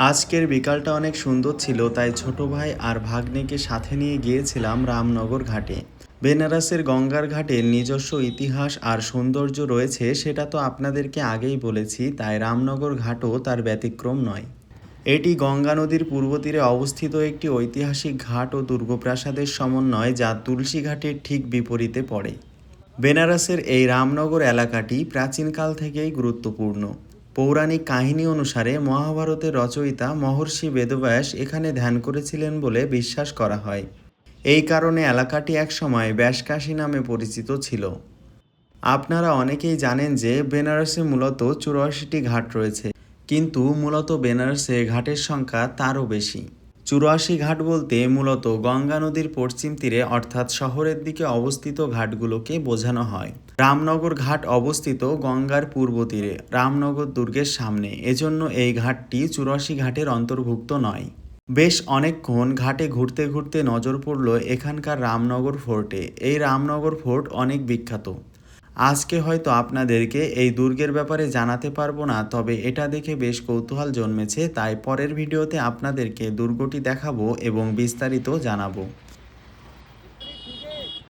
আজকের বিকালটা অনেক সুন্দর ছিল, তাই ছোট ভাই আর ভাগ্নেকে সাথে নিয়ে গিয়েছিলাম রামনগর ঘাটে। বেনারসের গঙ্গার ঘাটের নিজস্ব ইতিহাস আর সৌন্দর্য রয়েছে, সেটা তো আপনাদেরকে আগেই বলেছি, তাই রামনগর ঘাটও তার ব্যতিক্রম নয়। এটি গঙ্গা নদীর পূর্ব তীরে অবস্থিত একটি ঐতিহাসিক ঘাট ও দুর্গপ্রাসাদের সমন্বয়, যা তুলসী ঘাটের ঠিক বিপরীতে পড়ে। বেনারসের এই রামনগর এলাকাটি প্রাচীনকাল থেকেই গুরুত্বপূর্ণ। পৌরাণিক কাহিনী অনুসারে মহাভারতের রচয়িতা মহর্ষি বেদব্যাস এখানে ধ্যান করেছিলেন বলে বিশ্বাস করা হয়। এই কারণে এলাকাটি একসময় ব্যাসকাশী নামে পরিচিত ছিল। আপনারা অনেকেই জানেন যে বেনারসে মূলত 84টি ঘাট রয়েছে, কিন্তু মূলত বেনারসে ঘাটের সংখ্যা তারও বেশি। 84 ঘাট বলতে মূলত গঙ্গা নদীর পশ্চিম তীরে অর্থাৎ শহরের দিকে অবস্থিত ঘাটগুলোকে বোঝানো হয়। রামনগর ঘাট অবস্থিত গঙ্গার পূর্ব তীরে রামনগর দুর্গের সামনে, এজন্য এই ঘাটটি 84 ঘাটের অন্তর্ভুক্ত নয়। বেশ অনেকক্ষণ ঘাটে ঘুরতে ঘুরতে নজর পড়ল এখানকার রামনগর ফোর্টে। এই রামনগর ফোর্ট অনেক বিখ্যাত। আজকে হয়তো আপনাদেরকে এই দুর্গের ব্যাপারে জানাতে পারবো না, তবে এটা দেখে বেশ কৌতূহল জন্মেছে, তাই পরের ভিডিওতে আপনাদেরকে দুর্গটি দেখাবো এবং বিস্তারিত জানাবো।